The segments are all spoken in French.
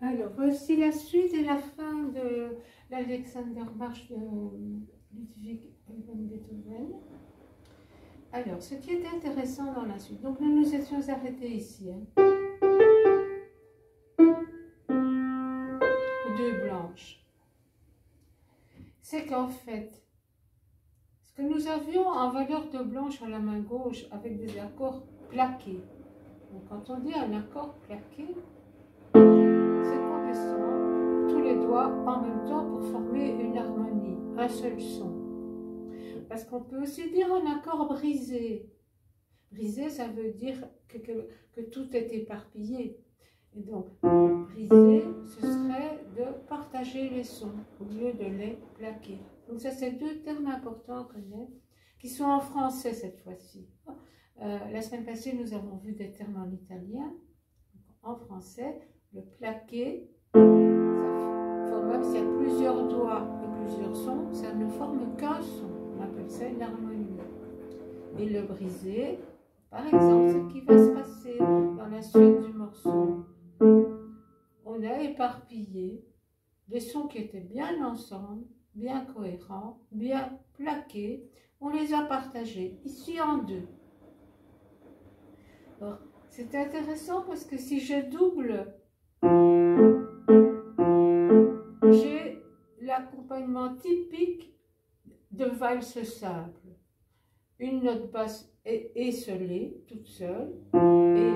Alors, voici la suite et la fin de l'Alexandermarsch de Ludwig van Beethoven. Alors, ce qui est intéressant dans la suite, donc nous nous étions arrêtés ici, deux blanches, c'est qu'en fait, ce que nous avions en valeur de blanche à la main gauche avec des accords plaqués, donc quand on dit un accord plaqué, c'est qu'on descend tous les doigts en même temps pour former une harmonie, un seul son. Parce qu'on peut aussi dire un accord brisé. Brisé, ça veut dire que tout est éparpillé. Et donc, briser, ce serait de partager les sons au lieu de les plaquer. Donc ça, c'est deux termes importants à connaître, qui sont en français cette fois-ci. La semaine passée, nous avons vu des termes en italien. En français, le plaquer, même s'il y a plusieurs doigts et plusieurs sons, ça ne forme qu'un son. On appelle ça une harmonie. Et le briser, par exemple, ce qui va se passer dans la suite du morceau. On a éparpillé des sons qui étaient bien ensemble, bien cohérents, bien plaqués. On les a partagés, ici en deux. C'est intéressant parce que si je double, j'ai l'accompagnement typique de valse simple. Une note basse esselée, toute seule, et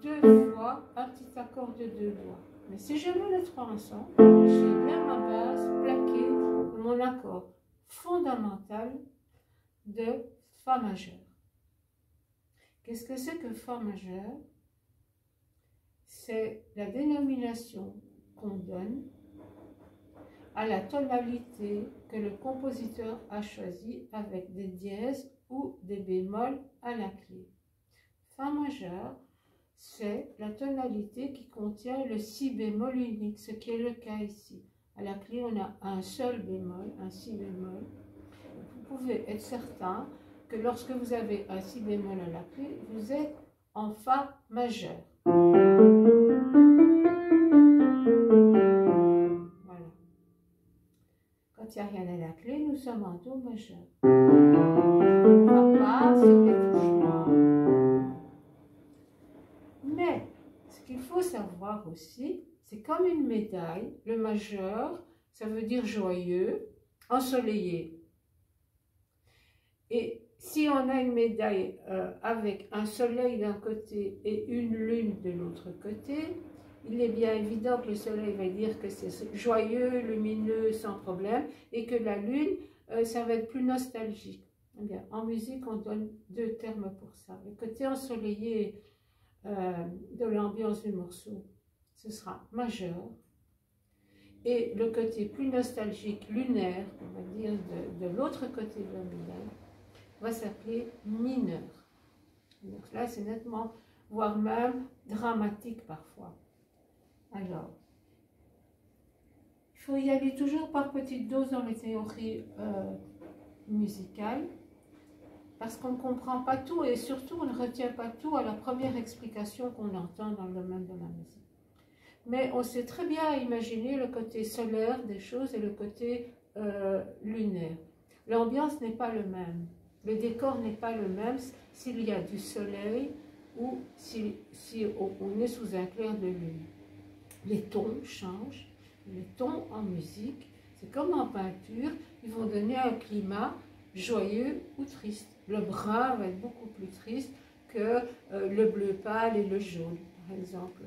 deux fois un petit accord de deux doigts. Mais si je mets les trois ensemble, j'ai bien ma base plaquée, mon accord fondamental de Fa majeur. Qu'est-ce que c'est que Fa majeur? C'est la dénomination qu'on donne à la tonalité que le compositeur a choisie avec des dièses ou des bémols à la clé. Fa majeur, c'est la tonalité qui contient le si bémol unique, ce qui est le cas ici. À la clé, on a un seul bémol, un si bémol. Vous pouvez être certain que lorsque vous avez un si bémol à la clé, vous êtes en Fa majeur. Voilà. Quand il n'y a rien à la clé, nous sommes en Do majeur. On ne va pas sur les touchements. Mais ce qu'il faut savoir aussi, c'est comme une médaille. Le majeur, ça veut dire joyeux, ensoleillé. Et si on a une médaille avec un soleil d'un côté et une lune de l'autre côté, il est bien évident que le soleil va dire que c'est joyeux, lumineux, sans problème, et que la lune, ça va être plus nostalgique. Eh bien, en musique, on donne deux termes pour ça. Le côté ensoleillé de l'ambiance du morceau, ce sera majeur, et le côté plus nostalgique, lunaire, on va dire, de l'autre côté de la médaille, va s'appeler mineur. Donc là, c'est nettement, voire même dramatique parfois. Alors, il faut y aller toujours par petites doses dans les théories musicales, parce qu'on ne comprend pas tout et surtout on ne retient pas tout à la première explication qu'on entend dans le domaine de la musique. Mais on sait très bien imaginer le côté solaire des choses et le côté lunaire. L'ambiance n'est pas le même, le décor n'est pas le même s'il y a du soleil ou si on est sous un clair de lune. Les tons changent, les tons en musique, c'est comme en peinture, ils vont donner un climat joyeux ou triste. Le brun va être beaucoup plus triste que le bleu pâle et le jaune, par exemple.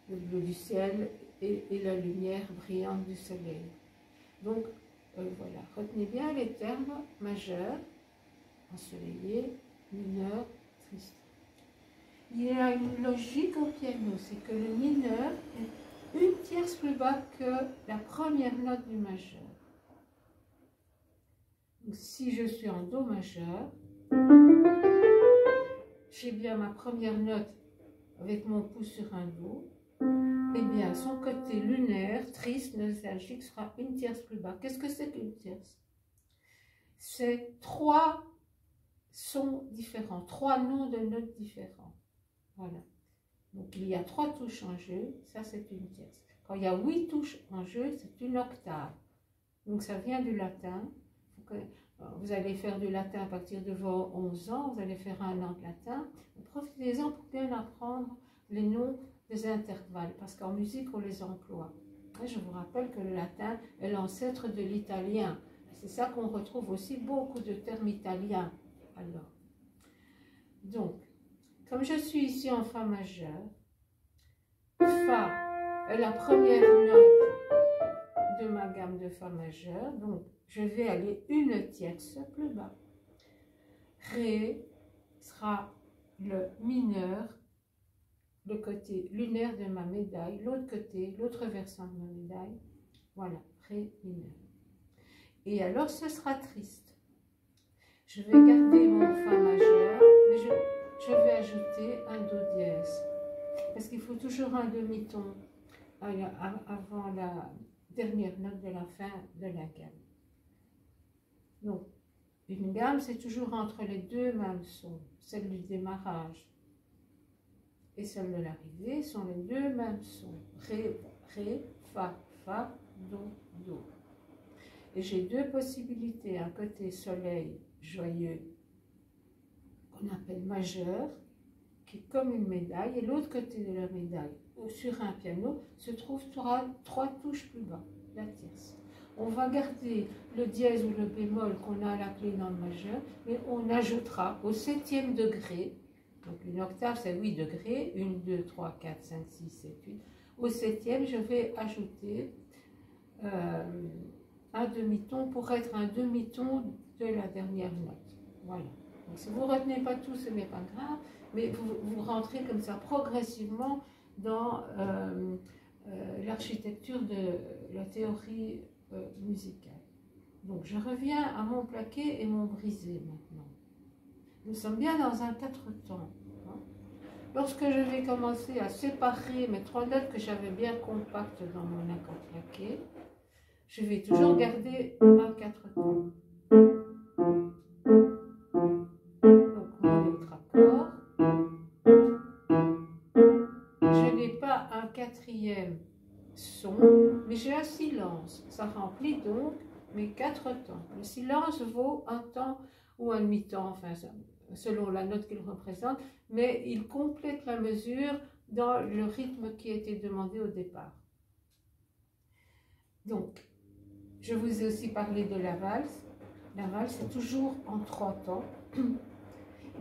Le bleu du ciel et la lumière brillante du soleil. Donc, voilà, retenez bien les termes majeurs, ensoleillé, mineur, triste. Il y a une logique au piano, c'est que le mineur est une tierce plus bas que la première note du majeur. Donc, si je suis en Do majeur, j'ai bien ma première note avec mon pouce sur un Do, eh bien son côté lunaire, triste, nostalgique sera une tierce plus bas. Qu'est-ce que c'est qu'une tierce? C'est trois sons différents, trois noms de notes différents. Voilà. Donc il y a 3 touches en jeu, ça c'est une tierce. Quand il y a 8 touches en jeu, c'est une octave. Donc ça vient du latin. Vous allez faire du latin à partir de vos 11 ans, vous allez faire 1 an de latin. Profitez-en pour bien apprendre les noms des intervalles, parce qu'en musique on les emploie. Et je vous rappelle que le latin est l'ancêtre de l'italien. C'est ça qu'on retrouve aussi beaucoup de termes italiens. Alors, donc, comme je suis ici en Fa majeur, Fa est la première note de ma gamme de Fa majeur, donc je vais aller une tierce plus bas. Ré sera le mineur, le côté lunaire de ma médaille, l'autre côté, l'autre versant de ma médaille. Voilà, Ré mineur. Et alors ce sera triste. Je vais garder mon Fa majeur, mais je vais ajouter un Do dièse. Parce qu'il faut toujours un demi-ton avant la dernière note de la fin de la gamme. Donc, une gamme, c'est toujours entre les deux mêmes sons. Celle du démarrage et celle de l'arrivée sont les deux mêmes sons. Ré, Ré, Fa, Fa, Do, Do. Et j'ai 2 possibilités. Un côté soleil joyeux, qu'on appelle majeur, qui est comme une médaille, et l'autre côté de la médaille, sur un piano, se trouve 3 touches plus bas, la tierce. On va garder le dièse ou le bémol qu'on a à la clé dans le majeur, mais on ajoutera au 7e degré, donc une octave c'est 8 degrés, 1, 2, 3, 4, 5, 6, 7, 8. Au 7e, je vais ajouter un demi-ton pour être un demi-ton de la dernière note. Voilà. Donc, si vous ne retenez pas tout, ce n'est pas grave, mais vous rentrez comme ça progressivement dans l'architecture de la théorie musicale. Donc je reviens à mon plaqué et mon brisé maintenant. Nous sommes bien dans un 4 temps. Hein. Lorsque je vais commencer à séparer mes 3 notes que j'avais bien compactes dans mon accord plaqué, je vais toujours garder un 4 temps. Donc mon autre accord. Je n'ai pas un 4e son, mais j'ai un silence. Ça remplit donc mes 4 temps. Le silence vaut un temps ou un demi-temps, enfin, selon la note qu'il représente, mais il complète la mesure dans le rythme qui a été demandé au départ. Donc, je vous ai aussi parlé de la valse. La valse est toujours en 3 temps.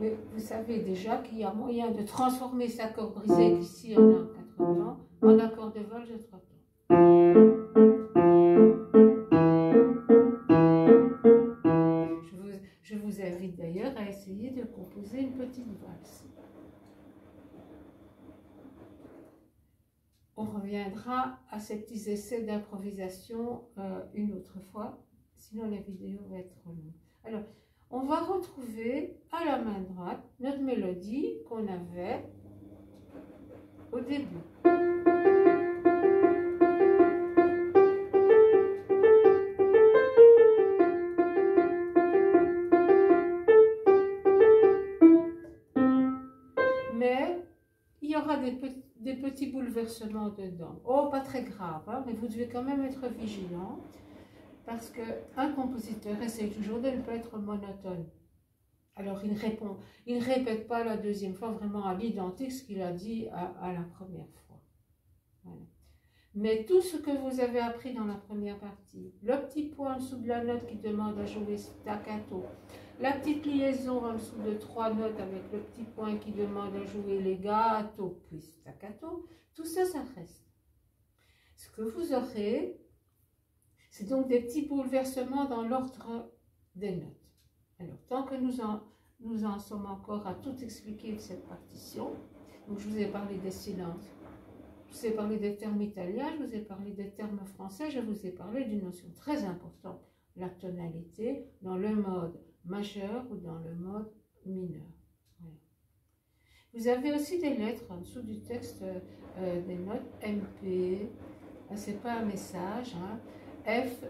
Mais vous savez déjà qu'il y a moyen de transformer cet accord brisé qu'ici on a 4 temps en accord de valse de 3 temps. Je vous invite d'ailleurs à essayer de composer une petite valse. On reviendra à ces petits essais d'improvisation une autre fois, sinon la vidéo va être trop longue. Alors, on va retrouver à la main droite notre mélodie qu'on avait au début. Mais il y aura des petits bouleversements dedans. Oh, pas très grave, hein, mais vous devez quand même être vigilant. Parce qu'un compositeur essaie toujours de ne pas être monotone. Alors il ne répète pas la deuxième fois vraiment à l'identique ce qu'il a dit à la première fois. Voilà. Mais tout ce que vous avez appris dans la première partie, le petit point en dessous de la note qui demande à jouer staccato, la petite liaison en dessous de 3 notes avec le petit point qui demande à jouer legato puis staccato, tout ça, ça reste. Ce que vous aurez, c'est donc des petits bouleversements dans l'ordre des notes. Alors, tant que nous en sommes encore à tout expliquer de cette partition, donc je vous ai parlé des silences, je vous ai parlé des termes italiens, je vous ai parlé des termes français, je vous ai parlé d'une notion très importante, la tonalité dans le mode majeur ou dans le mode mineur. Voilà. Vous avez aussi des lettres en dessous du texte, des notes MP, c'est pas un message, hein. F.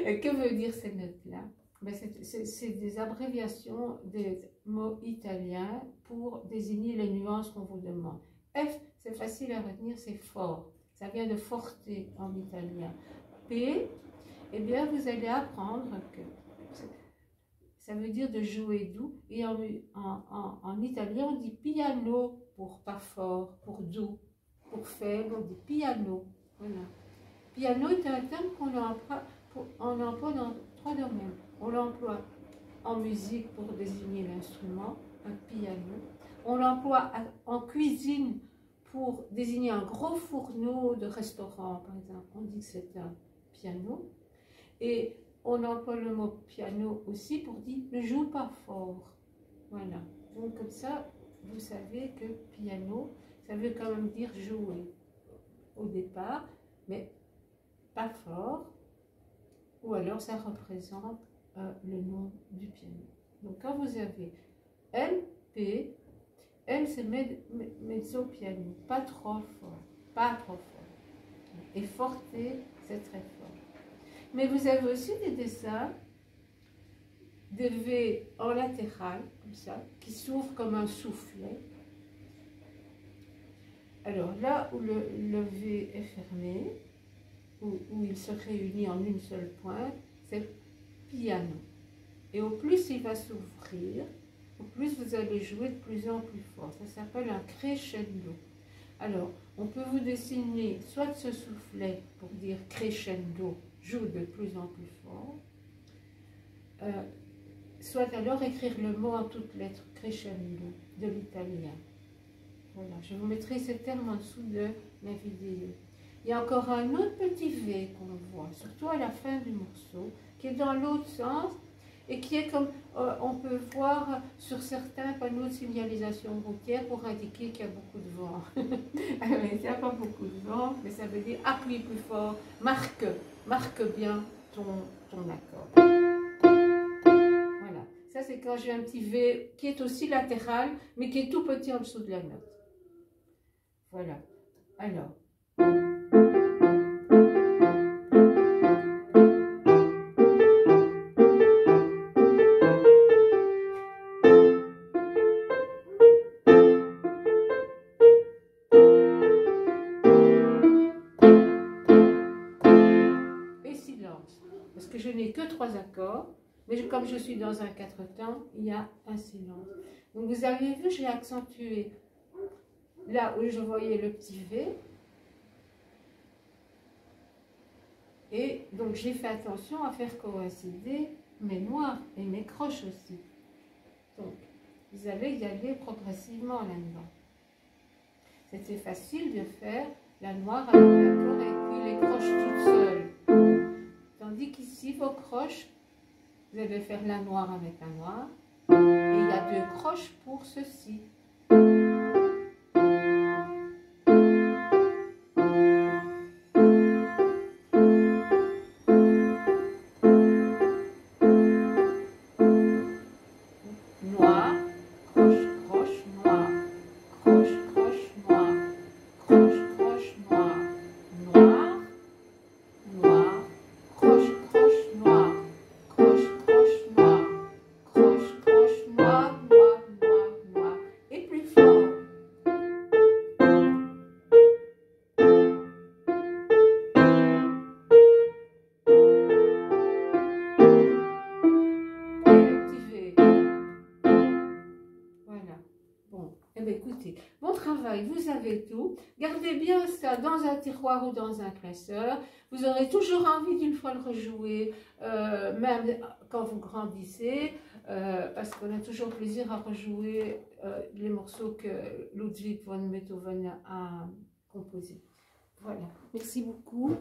Que veut dire ces notes-là? Ben c'est des abréviations des mots italiens pour désigner les nuances qu'on vous demande. F, c'est facile à retenir, c'est fort. Ça vient de forte en italien. P, eh bien, vous allez apprendre que ça veut dire de jouer doux. Et en italien, on dit piano pour pas fort, pour doux, pour faible, on dit piano. Voilà. Piano est un terme qu'on emploie dans 3 domaines. On l'emploie en musique pour désigner l'instrument, un piano. On l'emploie en cuisine pour désigner un gros fourneau de restaurant, par exemple. On dit que c'est un piano. Et on emploie le mot piano aussi pour dire ne joue pas fort. Voilà. Donc comme ça, vous savez que piano, ça veut quand même dire jouer au départ, mais pas fort. Ou alors ça représente le nom du piano. Donc quand vous avez M, P, M c'est mezzo piano, pas trop fort, pas trop fort. Et forte, c'est très fort. Mais vous avez aussi des dessins de V en latéral, comme ça, qui s'ouvrent comme un soufflet. Alors là où le V est fermé, où il se réunit en une seule pointe, c'est piano. Et au plus il va s'ouvrir, au plus vous allez jouer de plus en plus fort. Ça s'appelle un crescendo. Alors, on peut vous dessiner soit ce soufflet pour dire crescendo, joue de plus en plus fort, soit alors écrire le mot en toutes lettres, crescendo, de l'italien. Voilà, je vous mettrai ces termes en dessous de ma vidéo. Il y a encore un autre petit V qu'on voit, surtout à la fin du morceau, qui est dans l'autre sens et qui est comme on peut voir sur certains panneaux de signalisation routière pour indiquer qu'il y a beaucoup de vent. Il n'y a pas beaucoup de vent, mais ça veut dire appuie plus fort, marque bien ton accord. Voilà, ça c'est quand j'ai un petit V qui est aussi latéral, mais qui est tout petit en dessous de la note. Voilà, alors. Parce que je n'ai que 3 accords, mais comme je suis dans un 4 temps, il y a un silence. Donc vous avez vu, j'ai accentué là où je voyais le petit V. Et donc j'ai fait attention à faire coïncider mes noirs et mes croches aussi. Donc vous allez y aller progressivement là-dedans. C'était facile de faire la noire avec l'accord et puis les croches toutes seules. Tandis qu'ici, vos croches, vous allez faire la noire avec un noir. Et il y a 2 croches pour ceci. Noir, croche, croche, noir. Croche, croche, noir. Croche, croche, noir. Noir, noir. Croche, croche, noir. Croche, croche, noir. Croche, croche, noir, noir, noir, noir. Et plus fort. Écoutez, bon travail, vous avez tout. Gardez bien ça dans un tiroir ou dans un classeur. Vous aurez toujours envie d'une fois le rejouer, même quand vous grandissez, parce qu'on a toujours plaisir à rejouer les morceaux que Ludwig van Beethoven a composés. Voilà, merci beaucoup.